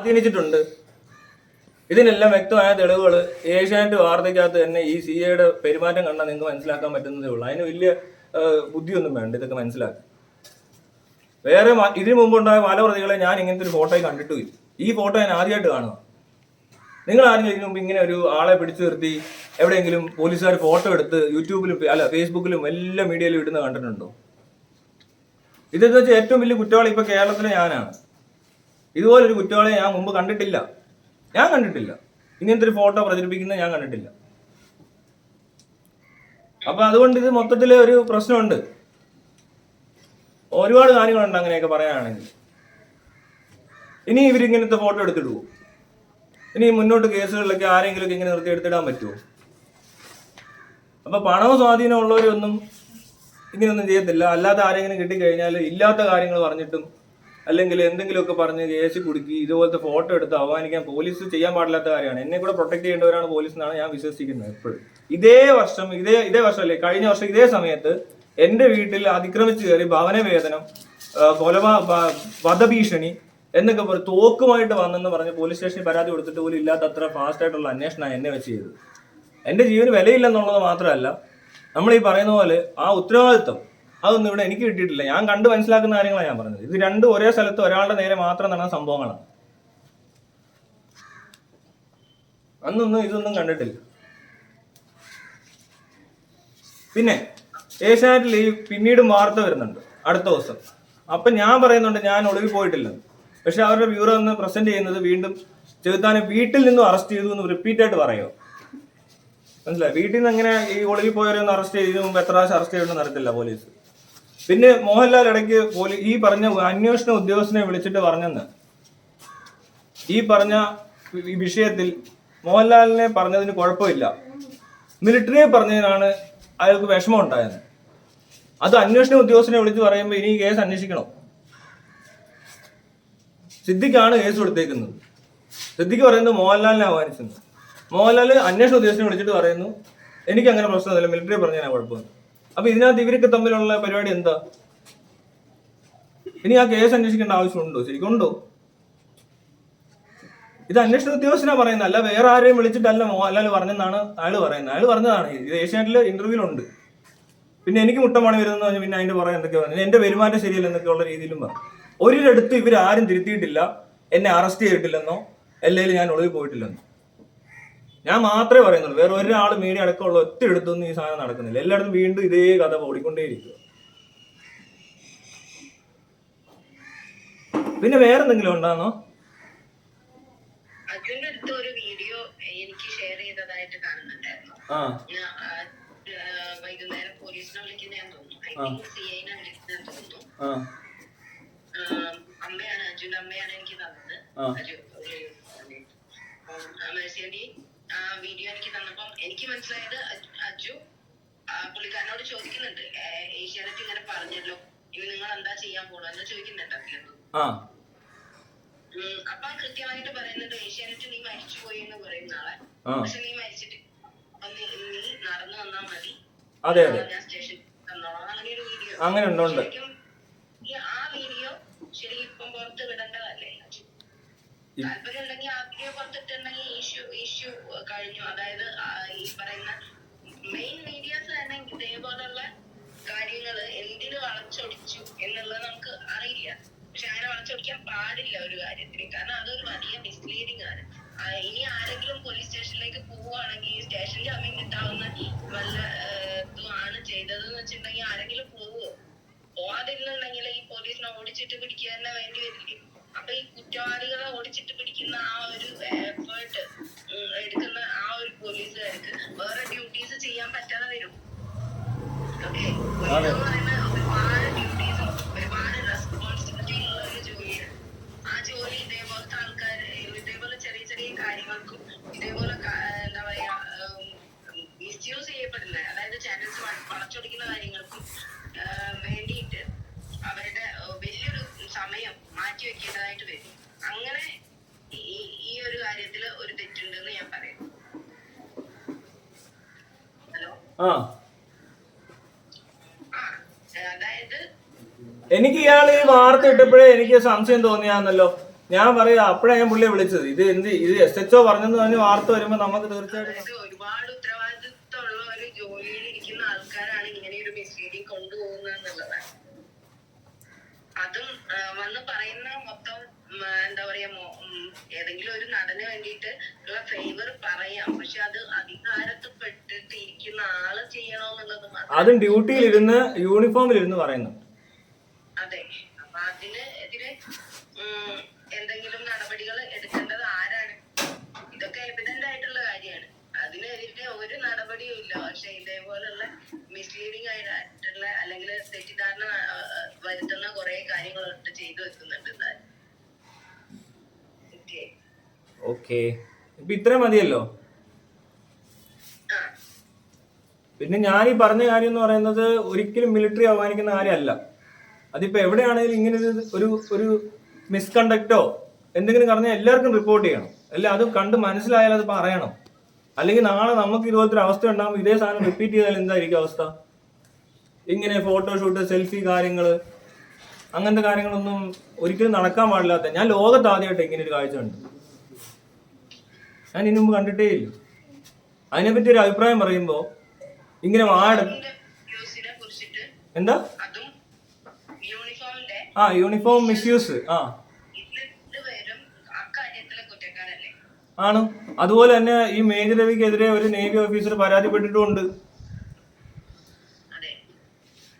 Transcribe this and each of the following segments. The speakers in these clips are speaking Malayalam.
സ്വാധീനിച്ചിട്ടുണ്ട്. ഇതിനെല്ലാം വ്യക്തമായ തെളിവുകൾ ഏഷ്യാനെറ്റ് വാർത്തയ്ക്കകത്ത് തന്നെ ഈ സിഐയുടെ പെരുമാറ്റം കണ്ടാൽ നിങ്ങൾക്ക് മനസ്സിലാക്കാൻ പറ്റുന്നതേ ഉള്ളൂ. അതിന് വലിയ ബുദ്ധിയൊന്നും വേണ്ട ഇതൊക്കെ മനസ്സിലാക്കാൻ. വേറെ ഇതിനു മുമ്പുണ്ടായ പല പ്രതികളെ ഞാൻ ഇങ്ങനത്തെ ഒരു ഫോട്ടോയിൽ കണ്ടിട്ടുമില്ല. ഈ ഫോട്ടോ ഞാൻ ആദ്യമായിട്ട് കാണുക. നിങ്ങൾ ആരെങ്കിലും ഇതിനു മുമ്പ് ഇങ്ങനെ ഒരു ആളെ പിടിച്ചു നിർത്തി എവിടെയെങ്കിലും പോലീസുകാർ ഫോട്ടോ എടുത്ത് യൂട്യൂബിലും ഫേസ്ബുക്കിലും എല്ലാ മീഡിയയിലും ഇടുന്ന കണ്ടിട്ടുണ്ടോ? ഇതെന്ന് വെച്ചാൽ ഏറ്റവും വലിയ കുറ്റവാളി ഇപ്പൊ കേരളത്തിലെ ഞാനാണ്. ഇതുപോലൊരു കുറ്റവാളിയെ ഞാൻ മുമ്പ് കണ്ടിട്ടില്ല. ഇങ്ങനത്തെ ഒരു ഫോട്ടോ പ്രചരിപ്പിക്കുന്നത് ഞാൻ കണ്ടിട്ടില്ല. അപ്പൊ അതുകൊണ്ട് ഇത് മൊത്തത്തില് ഒരു പ്രശ്നമുണ്ട്. ഒരുപാട് കാര്യങ്ങളുണ്ട് അങ്ങനെയൊക്കെ പറയാനാണെങ്കിൽ. ഇനി ഇവരിങ്ങനത്തെ ഫോട്ടോ എടുത്തിടുവോ? ഇനി മുന്നോട്ട് കേസുകളിലൊക്കെ ആരെങ്കിലും ഇങ്ങനെ നിർത്തി എടുത്തിടാൻ പറ്റുമോ? അപ്പൊ പണവും സ്വാധീനം ഉള്ളവരൊന്നും ഇങ്ങനെയൊന്നും ചെയ്യത്തില്ല. അല്ലാതെ ആരെങ്കിലും കിട്ടിക്കഴിഞ്ഞാൽ ഇല്ലാത്ത കാര്യങ്ങൾ പറഞ്ഞിട്ടും അല്ലെങ്കിൽ എന്തെങ്കിലുമൊക്കെ പറഞ്ഞ് കേസ് കുടുക്കി ഇതുപോലത്തെ ഫോട്ടോ എടുത്ത് അവമാനിക്കാൻ പോലീസ് ചെയ്യാൻ പാടില്ലാത്ത കാര്യമാണ്. എന്നെ കൂടെ പ്രൊട്ടക്ട് ചെയ്യേണ്ടവരാണ് പോലീസ് എന്നാണ് ഞാൻ വിശ്വസിക്കുന്നത് എപ്പോഴും. ഇതേ വർഷമല്ലേ കഴിഞ്ഞ വർഷം ഇതേ സമയത്ത് എന്റെ വീട്ടിൽ അതിക്രമിച്ച് കയറി ഭവനവേതനം, വധഭീഷണി എന്നൊക്കെ തോക്കുമായിട്ട് വന്നെന്ന് പറഞ്ഞ് പോലീസ് സ്റ്റേഷനിൽ പരാതി കൊടുത്തിട്ട് പോലും ഇല്ലാത്തത്ര ഫാസ്റ്റ് ആയിട്ടുള്ള അന്വേഷണമാണ് എന്നെ വെച്ച് ചെയ്തത്. എന്റെ ജീവന് വിലയില്ലെന്നുള്ളത് മാത്രമല്ല, നമ്മൾ ഈ പറയുന്ന പോലെ ആ ഉത്തരവാദിത്വം അതൊന്നും ഇവിടെ എനിക്ക് കിട്ടിയിട്ടില്ല. ഞാൻ കണ്ട് മനസ്സിലാക്കുന്ന കാര്യങ്ങളാണ് ഞാൻ പറഞ്ഞത്. ഇത് രണ്ടും ഒരേ സ്ഥലത്ത് ഒരാളുടെ നേരെ മാത്രം നടന്ന സംഭവങ്ങളാണ്. അന്നൊന്നും ഇതൊന്നും കണ്ടിട്ടില്ല. പിന്നെ ഏഷ്യാനെറ്റിൽ ഈ പിന്നീടും വാർത്ത വരുന്നുണ്ട് അടുത്ത ദിവസം. അപ്പൊ ഞാൻ പറയുന്നുണ്ട് ഞാൻ ഒളിവിൽ പോയിട്ടില്ലെന്ന്. പക്ഷെ അവരുടെ ബ്യൂറോ ഒന്ന് പ്രസന്റ് ചെയ്യുന്നത് വീണ്ടും ചെകുത്താനെ വീട്ടിൽ നിന്നും അറസ്റ്റ് ചെയ്തു എന്ന് റിപ്പീറ്റ് ആയിട്ട് പറയുമോ? മനസ്സിലായി? വീട്ടിൽ നിന്ന് എങ്ങനെ ഈ ഒളിവിൽ പോയവരൊന്നും അറസ്റ്റ് ചെയ്തതിനു മുമ്പ് എത്ര പ്രാവശ്യം അറസ്റ്റ് ചെയ്യണമെന്ന് അറിയത്തില്ല പോലീസ്. പിന്നെ മോഹൻലാൽ ഇടയ്ക്ക് ഈ പറഞ്ഞ അന്വേഷണ ഉദ്യോഗസ്ഥനെ വിളിച്ചിട്ട് പറഞ്ഞെന്ന് ഈ പറഞ്ഞ വിഷയത്തിൽ മോഹൻലാലിനെ പറഞ്ഞതിന് കുഴപ്പമില്ല, മിലിറ്ററിയെ പറഞ്ഞതിനാണ് അയാൾക്ക് വിഷമം ഉണ്ടായത്. അത് അന്വേഷണ ഉദ്യോഗസ്ഥനെ വിളിച്ച് പറയുമ്പോൾ ഇനി കേസ് അന്വേഷിക്കണം. സിദ്ദിഖാണ് കേസ് കൊടുത്തേക്കുന്നത്. സിദ്ദിഖ് പറയുന്നത് മോഹൻലാലിനെ അവമാനിച്ചെന്ന്. മോഹൻലാൽ അന്വേഷണ ഉദ്യോഗസ്ഥനെ വിളിച്ചിട്ട് പറയുന്നു എനിക്ക് അങ്ങനെ പ്രശ്നമൊന്നുമില്ല, മിലിറ്ററി പറഞ്ഞാൽ കുഴപ്പമൊന്നും. അപ്പൊ ഇതിനകത്ത് ഇവർക്ക് തമ്മിലുള്ള പരിപാടി എന്താ? ഇനി ആ കേസ് അന്വേഷിക്കേണ്ട ആവശ്യമുണ്ടോ? ശരിക്കും ഉണ്ടോ? ഇത് അന്വേഷണ ഉദ്യോഗസ്ഥനാ പറയുന്നത്, അല്ല വേറെ ആരെയും വിളിച്ചിട്ടല്ല മോഹൻലാൽ പറഞ്ഞെന്നാണ് അയാൾ പറയുന്നത്. അയാൾ പറഞ്ഞതാണ്. ഇത് ഏഷ്യാനെറ്റിലെ ഇന്റർവ്യൂലുണ്ട്. പിന്നെ എനിക്ക് മുട്ടമാണ് വരുന്നത് പറഞ്ഞ് പിന്നെ അതിന്റെ പുറകെ എന്തൊക്കെ പറഞ്ഞു, എന്റെ പെരുമാറ്റം ശരിയല്ല എന്നൊക്കെയുള്ള രീതിയിലും പറഞ്ഞു. ഒരിടത്ത് ഇവരാരും തിരുത്തിയിട്ടില്ല, എന്നെ അറസ്റ്റ് ചെയ്തിട്ടില്ലെന്നോ അല്ലെങ്കിൽ ഞാൻ ഒളിവിൽ പോയിട്ടില്ലെന്നോ. ഞാൻ മാത്രമേ പറയുന്നുള്ളൂ. വേറെ ഒരാൾ മീഡിയ അടക്കമുള്ള ഒറ്റ എടുത്തൊന്നും ഈ സാധനം നടക്കുന്നില്ല. എല്ലായിടത്തും വീണ്ടും ഇതേ കഥ ഓടിക്കൊണ്ടേയിരിക്കുക. പിന്നെ വേറെ എന്തെങ്കിലും ഉണ്ടാന്നോ? അർജുന്റെ അടുത്ത് ഒരു വീഡിയോ എനിക്ക് ഷെയർ ചെയ്തതായിട്ട് കാണുന്നുണ്ടായിരുന്നു. വൈകുന്നേരം പോലീസിനെ വിളിക്കുന്നതെന്ന് തോന്നുന്നു. സിഐനെ വിളിക്കുന്നതെന്ന് തോന്നുന്നു. അമ്മയാണ്, അർജുന്റെ അമ്മയാണ് എനിക്ക് തന്നത്. മേഴ്സിയാന്റി ആ വീഡിയോ എനിക്ക് തന്നപ്പം എനിക്ക് മനസ്സിലായത് അജു പുള്ളിക്കാരനോട് ചോദിക്കുന്നുണ്ട്, ഏഷ്യാനെറ്റ് ഇങ്ങനെ പറഞ്ഞല്ലോ, ഇനി നിങ്ങൾ എന്താ ചെയ്യാൻ പോണോ എന്ന് ചോദിക്കുന്നുണ്ട് അതിലെന്തോ. അപ്പൊ കൃത്യമായിട്ട് പറയുന്നുണ്ട്, ഏഷ്യാനെറ്റ് നീ മരിച്ചുപോയി എന്ന് പറയുന്ന ആളെ, പക്ഷെ നീ മരിച്ചിട്ട് നീ നടന്നു വന്നാൽ മതി, ഞാൻ സ്റ്റേഷനിൽ തന്നോളാം. അങ്ങനെ ഒരു വീഡിയോ ശരിക്കും ആ വീഡിയോ ശരിക്കും ഇപ്പം പുറത്ത് വിടേണ്ടതല്ലേ? താല്പര്യം ഉണ്ടെങ്കിൽ ആ വീഡിയോ പുറത്തിട്ടുണ്ടെങ്കിൽ ഇഷ്യൂ കഴിഞ്ഞു. അതായത് ഈ പറയുന്ന മെയിൻ മീഡിയാസ് തന്നെ ഇതേപോലുള്ള കാര്യങ്ങള് എന്തിന് വളച്ചൊടിച്ചു എന്നുള്ളത് നമുക്ക് അറിയില്ല. പക്ഷെ അങ്ങനെ വളച്ചൊടിക്കാൻ പാടില്ല ഒരു കാര്യത്തിന്. കാരണം അതൊരു വലിയ മിസ്ലീഡിങ് ആണ്. ഇനി ആരെങ്കിലും പോലീസ് സ്റ്റേഷനിലേക്ക് പോവുകയാണെങ്കിൽ സ്റ്റേഷൻ ജാമ്യം കിട്ടാവുന്ന വല്ല ഇതുമാണ് ചെയ്തതെന്ന് വെച്ചിട്ടുണ്ടെങ്കിൽ ആരെങ്കിലും പോവുമോ? പോവാതിരുന്നുണ്ടെങ്കിൽ ഈ പോലീസിനെ ഓടിച്ചിട്ട് പിടിക്കുക തന്നെ വേണ്ടി വരില്ലേ? അപ്പൊ ഈ കുറ്റവാളികളെ ഓടിച്ചിട്ട് പിടിക്കുന്ന ആ ഒരു എഫേർട്ട് എടുക്കുന്ന ആ ഒരു പോലീസുകാർക്ക് വേറെ ഡ്യൂട്ടീസ് ചെയ്യാൻ പറ്റാതെ വരും. ഓക്കെ, ഒരുപാട് ഡ്യൂട്ടീസും ഒരുപാട് റെസ്പോൺസിബിലിറ്റി ഉള്ള ഒരു ജോലിയാണ്. ആ ജോലി ഇതേപോലത്തെ ആൾക്കാർ ഇതേപോലെ ചെറിയ ചെറിയ കാര്യങ്ങൾക്കും ഇതേപോലെ എന്താ പറയാ മിസ്യൂസ് ചെയ്യപ്പെടില്ല. അതായത് ചാനൽസ് വളച്ചൊടിക്കുന്ന കാര്യങ്ങൾക്കും വേണ്ടിയിട്ട് അവരുടെ വലിയൊരു സമയം മാറ്റി വെക്കേണ്ടതായിട്ട് വരും. അങ്ങനെ ഈ ഒരു കാര്യത്തില് ഒരു തെറ്റുണ്ടെന്ന് ഞാൻ പറയും. ഹലോ, അതായത് എനിക്ക് ഇയാൾ ഈ വാർത്ത ഇട്ടപ്പോഴേ എനിക്ക് സംശയം തോന്നിയാന്നല്ലോ. ഞാൻ പറയാ അപ്പഴാണ് ഞാൻ പുള്ളിയെ വിളിച്ചത്. ഇത് SHO പറഞ്ഞെന്ന് പറഞ്ഞ് വാർത്ത വരുമ്പോ നമുക്ക് തീർച്ചയായിട്ടും ഒരുപാട് ഉത്തരവാദിത്വമുള്ള ഒരു ജോലിയിൽ ഇരിക്കുന്ന ആൾക്കാരാണ് ഇങ്ങനെ ഒരു മിസ്ലീഡിങ് കൊണ്ടുപോകുന്നത് എന്നുള്ളതാണ്. അതും വന്ന് പറയുന്ന മൊത്തം എന്താ പറയാ, ഏതെങ്കിലും ഒരു നടന് വേണ്ടിയിട്ട് ഉള്ള ഫേവർ പറയാം, പക്ഷെ അത് അധികാരത്തിൽ പെട്ടിട്ട് ഇരിക്കുന്ന ആള് ചെയ്യണോന്നുള്ളത് മാത്രം. അതും ഡ്യൂട്ടിയിലിരുന്ന് യൂണിഫോമിലിരുന്ന് പറയുന്നു. അതെ, അപ്പൊ അതിനെതിരെ എന്തെങ്കിലും നടപടികൾ എടുക്കേണ്ടത് ആരാണ്? ഇതൊക്കെ എവിഡന്റ് ആയിട്ടുള്ള കാര്യമാണ്. അതിനെതിരെ ഒരു നടപടിയും ഇല്ല. പക്ഷെ ഇതേപോലുള്ള മിസ്ലീഡിങ് ആയിട്ടുള്ള അല്ലെങ്കിൽ തെറ്റിദ്ധാരണ വരുത്തുന്ന കുറെ കാര്യങ്ങളൊക്കെ ചെയ്തു വെക്കുന്നുണ്ട്. ഓക്കെ, ഇപ്പൊ ഇത്രയും മതിയല്ലോ. പിന്നെ ഞാൻ ഈ പറഞ്ഞ കാര്യം എന്ന് പറയുന്നത് ഒരിക്കലും മിലിറ്ററി അവമാനിക്കുന്ന കാര്യമല്ല. അതിപ്പോ എവിടെയാണെങ്കിലും ഇങ്ങനെ ഒരു മിസ്കണ്ടക്റ്റോ എന്തെങ്കിലും പറഞ്ഞാൽ എല്ലാവർക്കും റിപ്പോർട്ട് ചെയ്യണം. അല്ല അത് കണ്ട് മനസ്സിലായാൽ അത് പറയണം. അല്ലെങ്കിൽ നാളെ നമുക്ക് ഇതുപോലത്തെ അവസ്ഥ ഉണ്ടാകുമ്പോൾ ഇതേ സാധനം റിപ്പീറ്റ് ചെയ്താൽ എന്തായിരിക്കും അവസ്ഥ? ഇങ്ങനെ ഫോട്ടോഷൂട്ട്, സെൽഫി കാര്യങ്ങള്, അങ്ങനത്തെ കാര്യങ്ങളൊന്നും ഒരിക്കലും നടക്കാൻ പാടില്ലാത്ത. ഞാൻ ലോകത്ത് ആദ്യമായിട്ട് ഇങ്ങനെ ഒരു കാഴ്ച കണ്ടു. ഞാൻ ഇതിനു മുമ്പ് കണ്ടിട്ടേ ഇല്ല. അതിനെപ്പറ്റി ഒരു അഭിപ്രായം പറയുമ്പോ ഇങ്ങനെ എന്താ യൂണിഫോം മിസ്യൂസ് ആണ്. അതുപോലെ തന്നെ ഈ മേജർ രവിക്കെതിരെ ഒരു നേവി ഓഫീസർ പരാതിപ്പെട്ടിട്ടുമുണ്ട്.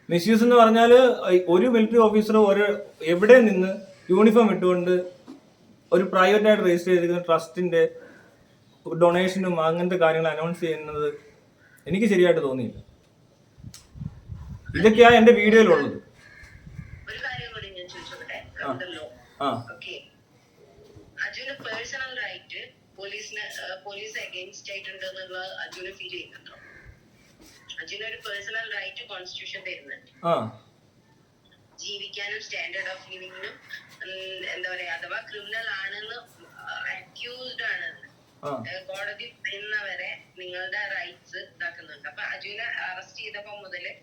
മിസ്യൂസ് എന്ന് പറഞ്ഞാല് ഒരു മിലിറ്ററി ഓഫീസർ എവിടെ നിന്ന് യൂണിഫോം ഇട്ടുകൊണ്ട് ഒരു പ്രൈവറ്റ് ആയിട്ട് രജിസ്റ്റർ ചെയ്തിരിക്കുന്ന ട്രസ്റ്റിന്റെ ഡൊണേഷനും അങ്ങനത്തെ കാര്യങ്ങൾ അനൗൺസ് ചെയ്യുന്നത് എനിക്ക് ശരിയായിട്ട് തോന്നിയില്ല. ഇതൊക്കെയാ എന്റെ വീഡിയോയിലുള്ളത്. പോലീസ് അഗൈൻസ്റ്റ് ആയിട്ടുണ്ടെന്നുള്ള അർജുന് ഫീൽ ചെയ്യുന്നുണ്ടോ? അർജുന ഒരു പേഴ്സണൽ റൈറ്റ് കോൺസ്റ്റിറ്റ്യൂഷൻ തരുന്നുണ്ട്. ജീവിക്കാനും സ്റ്റാൻഡേർഡ് ഓഫ് ലിവിങ്ങിനും എന്താ പറയാ, അഥവാ ക്രിമിനൽ ആണെന്ന് അക്യൂസ്ഡ് ആണെന്ന് കോടതി പറയുന്നവരെ നിങ്ങളുടെ റൈറ്റ്സ് ഇതാക്കുന്നുണ്ട്. അപ്പൊ അജുനെ അറസ്റ്റ് ചെയ്തപ്പോ മുതല്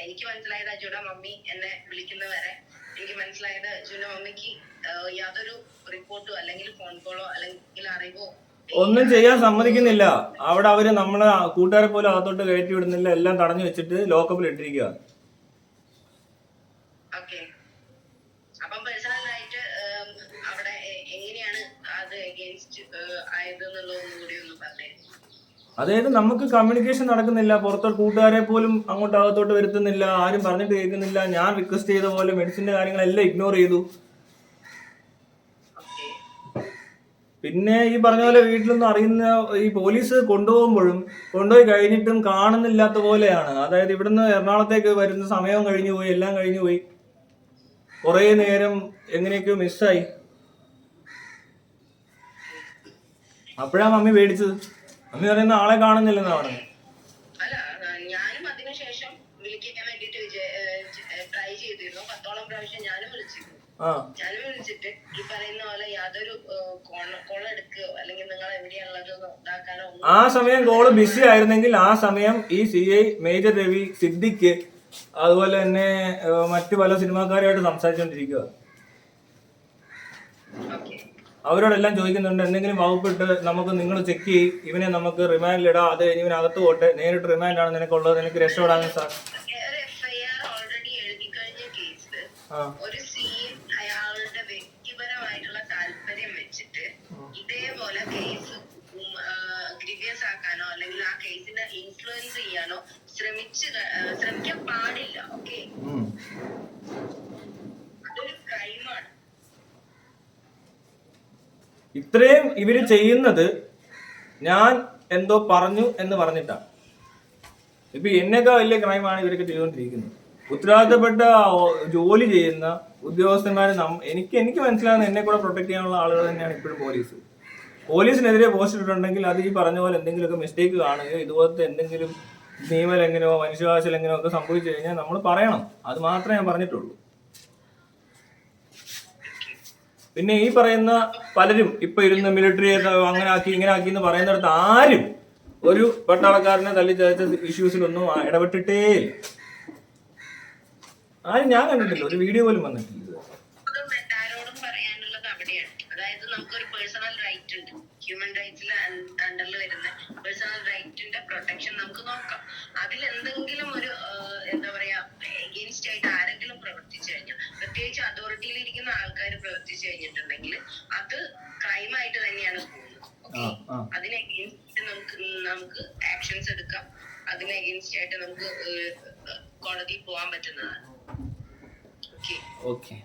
എനിക്ക് മനസ്സിലായത്, അജുയുടെ മമ്മി എന്നെ വിളിക്കുന്നവരെ എനിക്ക് മനസ്സിലായത് അജുന്റെ മമ്മിക്ക് യാതൊരു റിപ്പോർട്ടോ അല്ലെങ്കിൽ ഫോൺ കോളോ അല്ലെങ്കിൽ അറിവോ ഒന്നും ചെയ്യാൻ സമ്മതിക്കുന്നില്ല. അവിടെ അവര് നമ്മളെ കൂട്ടുകാരെ പോലും അകത്തോട്ട് കയറ്റി വിടുന്നില്ല. എല്ലാം തടഞ്ഞു വെച്ചിട്ട് ലോക്കപ്പിൽ ഇട്ടിരിക്കുക. അതായത് നമുക്ക് കമ്മ്യൂണിക്കേഷൻ നടക്കുന്നില്ല. പുറത്തോട്ട് കൂട്ടുകാരെ പോലും അങ്ങോട്ട് അകത്തോട്ട് വരുത്തുന്നില്ല. ആരും പറഞ്ഞിട്ട് കേൾക്കുന്നില്ല. ഞാൻ റിക്വസ്റ്റ് ചെയ്ത പോലെ മെഡിസിന്റെ കാര്യങ്ങളെല്ലാം ഇഗ്നോർ ചെയ്തു. പിന്നെ ഈ പറഞ്ഞ പോലെ വീട്ടിലൊന്നും അറിയുന്ന ഈ പോലീസ് കൊണ്ടുപോയി കഴിഞ്ഞിട്ടും കാണുന്നില്ലാത്ത പോലെയാണ്. അതായത് ഇവിടുന്ന് എറണാകുളത്തേക്ക് വരുന്ന സമയവും കഴിഞ്ഞു പോയി, എല്ലാം കഴിഞ്ഞു പോയി. കുറെ നേരം എങ്ങനെയൊക്കെയോ മിസ്സായി. അപ്പോഴാ മമ്മി പേടിച്ചത്. മമ്മി പറയുന്ന ആളെ കാണുന്നില്ലെന്നാ പറഞ്ഞത്. ഞാനും അതിനുശേഷം വിളിക്കാൻ വേണ്ടിട്ട് ട്രൈ ചെയ്തിരുന്നു. 10ഓളം പ്രാവശ്യം ഞാനും വിളിച്ചിട്ട് ഈ പറയുന്ന പോലെ യാതൊരു കോൾ എടുക്കുകയോ അല്ലെങ്കിൽ നിങ്ങൾ എവിടെയാണുള്ളത് ഇതാക്കാനോ. ആ സമയം കോള് ബിസി ആയിരുന്നെങ്കിൽ ആ സമയം ഈ CI മേജർ രവി, സിദ്ദിഖ്, അതുപോലെ തന്നെ മറ്റു പല സിനിമാക്കാരുമായിട്ട് സംസാരിച്ചുകൊണ്ടിരിക്കുക. അവരോടെല്ലാം ചോദിക്കുന്നുണ്ട്, എന്തെങ്കിലും വകുപ്പിട്ട് നമുക്ക് നിങ്ങൾ ചെക്ക് ചെയ്യും, ഇവനെ നമുക്ക് റിമാൻഡിലിടാം, അത് കഴിഞ്ഞ് ഇവനകത്ത് പോട്ടെ, നേരിട്ട് റിമാൻഡാണ് നിനക്കുള്ളത്, നിനക്ക് രക്ഷപ്പെടാൻ സാർ. ഒരു സീൻ അയാളുടെ വ്യക്തിപരമായിട്ടുള്ള താല്പര്യം വെച്ചിട്ട് ഇതേപോലെ കേസ് ഗ്രീവിയസ് ആക്കാനോ അല്ലെങ്കിൽ ആ കേസിനെ ഇൻഫ്ലുവൻസ് ചെയ്യാനോ ശ്രമിക്കാൻ പാടില്ല. ഓക്കെ, അതൊരു ക്രൈമാണ്. ഇത്രയും ഇവര് ചെയ്യുന്നത് ഞാൻ എന്തോ പറഞ്ഞു എന്ന് പറഞ്ഞിട്ടാണ്. ഇപ്പൊ എന്നേക്കാൾ വലിയ ക്രൈമാണ് ഇവരൊക്കെ ചെയ്തുകൊണ്ടിരിക്കുന്നത്. ഉത്തരവാദിത്തപ്പെട്ട ജോലി ചെയ്യുന്ന ഉദ്യോഗസ്ഥന്മാര് എനിക്ക് മനസ്സിലാകുന്ന എന്നെ കൂടെ പ്രൊട്ടക്ട് ചെയ്യാനുള്ള ആളുകൾ തന്നെയാണ് ഇപ്പോഴും പോലീസ്. പോലീസിനെതിരെ പോസ്റ്റ് ഇട്ടിട്ടുണ്ടെങ്കിൽ അത് ഈ പറഞ്ഞ പോലെ എന്തെങ്കിലുമൊക്കെ മിസ്റ്റേക്ക് കാണുകയോ ഇതുപോലത്തെ എന്തെങ്കിലും നിയമലംഘനമോ മനുഷ്യാവകാശ ലംഘനമോ ഒക്കെ സംഭവിച്ചു കഴിഞ്ഞാൽ നമ്മൾ പറയണം. അത് മാത്രമേ ഞാൻ പറഞ്ഞിട്ടുള്ളൂ. പിന്നെ ഈ പറയുന്ന പലരും ഇപ്പൊ ഇരുന്ന് മിലിറ്ററി അങ്ങനെ ആക്കി ഇങ്ങനെ ആക്കി എന്ന് പറയുന്നിടത്ത് ആരും ഒരു പട്ടാളക്കാരനെ തല്ലി ചതച്ച ഇഷ്യൂസിലൊന്നും ഇടപെട്ടിട്ടേ ഇല്ല. ആരും ഞാൻ കണ്ടിട്ടില്ല, ഒരു വീഡിയോ പോലും വന്നിട്ടില്ല. പേഴ്സണൽ റൈറ്റ് ഉണ്ട്, ഹ്യൂമൻ റൈറ്റ്സിൽ അണ്ടറിൽ വരുന്ന പേഴ്സണൽ റൈറ്റിന്റെ പ്രൊട്ടക്ഷൻ നമുക്ക് നോക്കാം. അതിൽ എന്തെങ്കിലും ഒരു എന്താ പറയാ എഗെയിൻസ്റ്റ് ആയിട്ട് ആരെങ്കിലും പ്രവർത്തിച്ചു കഴിഞ്ഞാൽ, പ്രത്യേകിച്ച് അതോറിറ്റിയിൽ ഇരിക്കുന്ന ആൾക്കാർ പ്രവർത്തിച്ചു കഴിഞ്ഞിട്ടുണ്ടെങ്കിൽ അത് ക്രൈമായിട്ട് തന്നെയാണ് പോകുന്നത്. ഓക്കെ, അതിന് എഗെയിൻസ്റ്റ് നമുക്ക് ആക്ഷൻസ് എടുക്കാം, അതിന് എഗെയിൻസ്റ്റ് ആയിട്ട് നമുക്ക് കോടതിയിൽ പോകാൻ പറ്റുന്നതാണ്. ഓക്കെ,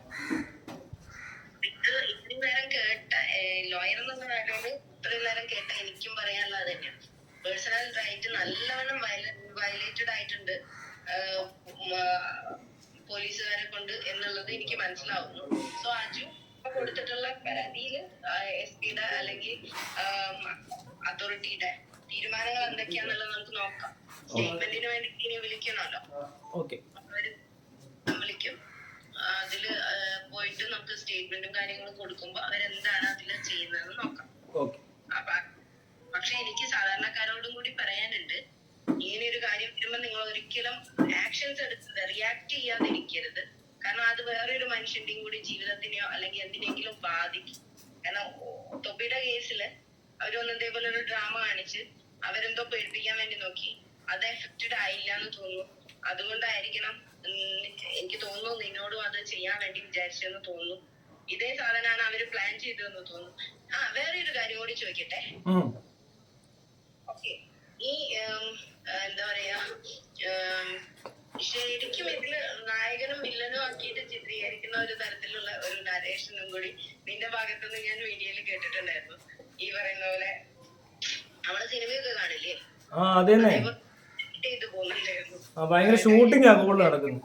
ഇത് ഇത്രയും നേരം കേട്ട ലോയർ എന്നുള്ള കാര്യമാണ്, ഇത്രയും നേരം കേട്ട എനിക്കും പറയാനുള്ളത് തന്നെയാണ്. പേഴ്സണൽ റൈറ്റ് നല്ലവണ്ണം വയലേറ്റഡ് ആയിട്ടുണ്ട് പോലീസുകാരെ കൊണ്ട് എന്നുള്ളത് എനിക്ക് മനസ്സിലാവുന്നു. സോ അജു കൊടുത്തിട്ടുള്ള പരാതിയില് SP-യുടെ അല്ലെങ്കിൽ അതോറിറ്റിയുടെ തീരുമാനങ്ങൾ എന്തൊക്കെയാന്നുള്ളത് നമുക്ക് നോക്കാം. സ്റ്റേറ്റ്മെന്റിന് വേണ്ടി ഇനി വിളിക്കണമല്ലോ, അവര് വിളിക്കും. അതില് പോയിട്ട് നമുക്ക് സ്റ്റേറ്റ്മെന്റും കാര്യങ്ങളും കൊടുക്കുമ്പോ അവരെന്താണ് അതിൽ ചെയ്യുന്നതെന്ന് നോക്കാം. പക്ഷെ എനിക്ക് സാധാരണക്കാരോടും കൂടി പറയാനുണ്ട്, ഇങ്ങനെ ഒരു കാര്യം വരുമ്പോ നിങ്ങൾ ഒരിക്കലും ആക്ഷൻസ് എടുത്ത് റിയാക്ട് ചെയ്യാതിരിക്കരുത്. കാരണം അത് വേറൊരു മനുഷ്യന്റെയും കൂടി ജീവിതത്തിനെയോ അല്ലെങ്കിൽ എന്തിനെങ്കിലും ബാധിക്കും. കാരണം തൊപ്പിയുടെ കേസില് അവരൊന്നും ഇതേപോലെ ഒരു ഡ്രാമ കാണിച്ച് അവരെന്തോ പേടിപ്പിക്കാൻ വേണ്ടി നോക്കി, അത് എഫക്റ്റഡ് ആയില്ല എന്ന് തോന്നുന്നു. അതുകൊണ്ടായിരിക്കണം എനിക്ക് തോന്നുന്നു നിന്നോടും അത് ചെയ്യാൻ വേണ്ടി വിചാരിച്ചെന്ന് തോന്നുന്നു. ഇതേ സാധനമാണ് അവര് പ്ലാൻ ചെയ്തതെന്ന് തോന്നുന്നു. വേറെ ഒരു കാര്യം കൂടി ചോദിക്കട്ടെ. ഓക്കെ, ഈ എന്താ പറയാ ശരിക്കും ഇതില് നായകനും വില്ലനും ആക്കിയിട്ട് ചിത്രീകരിക്കുന്ന ഒരു തരത്തിലുള്ള ഒരു നരേഷനും കൂടി നിന്റെ ഭാഗത്തുനിന്ന് ഞാൻ വീഡിയോയിൽ കേട്ടിട്ടുണ്ടായിരുന്നു. ഈ പറയുന്ന പോലെ നമ്മള് സിനിമയൊക്കെ കാണില്ലേ, ചെയ്ത് പോകുന്നുണ്ടായിരുന്നു. ഭയങ്കര ഷൂട്ടിംഗ് ആ കൂടുതൽ നടക്കുന്നു.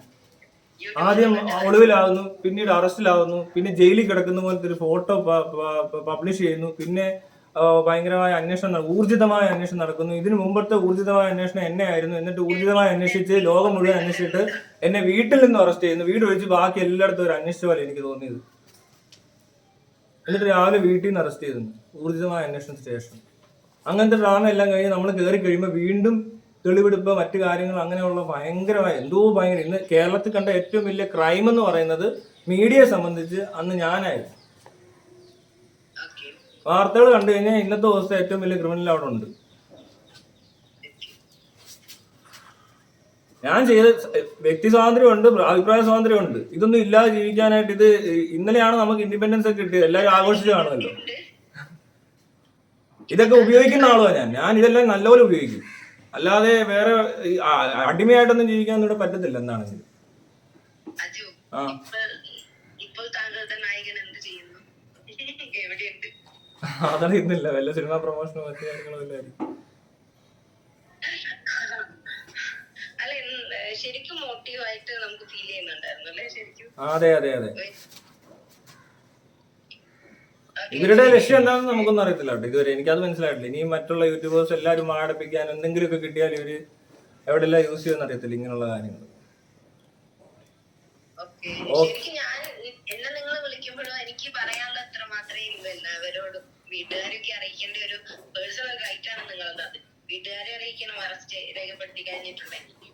ആദ്യം ഒളിവിലാവുന്നു, പിന്നീട് അറസ്റ്റിലാവുന്നു, പിന്നെ ജയിലിൽ കിടക്കുന്ന പോലത്തെ ഒരു ഫോട്ടോ പബ്ലിഷ് ചെയ്യുന്നു, പിന്നെ ഭയങ്കരമായ അന്വേഷണം, ഊർജിതമായ അന്വേഷണം നടക്കുന്നു. ഇതിനു മുമ്പത്തെ ഊർജിതമായ അന്വേഷണം എന്നെ ആയിരുന്നു. എന്നിട്ട് ഊർജിതമായി അന്വേഷിച്ച് ലോകം മുഴുവൻ അന്വേഷിച്ചിട്ട് എന്നെ വീട്ടിൽ നിന്ന് അറസ്റ്റ് ചെയ്യുന്നു. വീട് ഒഴിച്ച് ബാക്കി എല്ലായിടത്തും ഒരു അന്വേഷിച്ച പോലെ എനിക്ക് തോന്നിയത്. എന്നിട്ട് രാവിലെ വീട്ടിൽ നിന്ന് അറസ്റ്റ് ചെയ്തു, ഊർജിതമായ അന്വേഷണത്തിന് ശേഷം. അങ്ങനത്തെ ഡ്രാമ എല്ലാം കഴിഞ്ഞ് നമ്മൾ കയറി കഴിയുമ്പോൾ വീണ്ടും തെളിവെടുപ്പ്, മറ്റു കാര്യങ്ങൾ, അങ്ങനെയുള്ള ഭയങ്കരമായ ഭയങ്കര ഇന്ന് കേരളത്തിൽ കണ്ട ഏറ്റവും വലിയ ക്രൈം എന്ന് പറയുന്നത് മീഡിയയെ സംബന്ധിച്ച് അന്ന് ഞാനായിരുന്നു. വാർത്തകൾ കണ്ടു കഴിഞ്ഞാൽ ഇന്നത്തെ ദിവസത്തെ ഏറ്റവും വലിയ ക്രിമിനൽ അവിടെ ഉണ്ട്. ഞാൻ ചെയ്ത വ്യക്തി സ്വാതന്ത്ര്യമുണ്ട്, അഭിപ്രായ സ്വാതന്ത്ര്യമുണ്ട്. ഇതൊന്നും ഇല്ലാതെ ജീവിക്കാനായിട്ട് ഇത് ഇന്നലെയാണ് നമുക്ക് ഇൻഡിപെൻഡൻസ് ഒക്കെ കിട്ടിയത്. എല്ലാവരും ആഘോഷിച്ച് കാണുമല്ലോ. ഇതൊക്കെ ഉപയോഗിക്കുന്ന ആളുമാണ് ഞാൻ ഇതെല്ലാം നല്ലപോലെ ഉപയോഗിക്കും. അല്ലാതെ വേറെ അടിമയായിട്ടൊന്നും ജീവിക്കാൻ ഇവിടെ പറ്റത്തില്ല. എന്താണെങ്കിലും അതറിയുന്നില്ല. വല്ല സിനിമ പ്രൊമോഷനോ മറ്റു കാര്യങ്ങളോ ഇല്ലായിരിക്കും. അതെ അതെ അതെ. ഇവരുടെ ലക്ഷ്യം എന്താണെന്ന് നമുക്കൊന്നും അറിയത്തില്ല കേട്ടോ ഇതുവരെ. എനിക്കത് മനസ്സിലായിട്ടില്ല. ഇനി മറ്റുള്ള യൂട്യൂബേഴ്സ് എല്ലാവരും മാടപ്പിക്കാൻ എന്തെങ്കിലുമൊക്കെ കിട്ടിയാൽ ഇവര് എവിടെല്ലാം യൂസ് ചെയ്യുമെന്ന് അറിയത്തില്ല ഇങ്ങനെയുള്ള കാര്യങ്ങൾ. എനിക്ക് പറയാനുള്ള അത്ര മാത്രമേ ഉള്ളൂ. എല്ലാവരോടും വീട്ടുകാരൊക്കെ അറിയിക്കേണ്ട ഒരു പേഴ്സണൽ റൈറ്റ് ആണ് നിങ്ങളത്. വീട്ടുകാരെ അറിയിക്കണം അറസ്റ്റ് രേഖപ്പെടുത്തി കഴിഞ്ഞിട്ടുണ്ടെങ്കിൽ.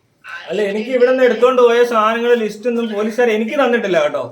അല്ല, എനിക്ക് ഇവിടെ നിന്ന് എടുത്തോണ്ട് പോയ സാധനങ്ങളുടെ ലിസ്റ്റ് ഒന്നും പോലീസുകാർ എനിക്ക് തന്നിട്ടില്ല കേട്ടോ.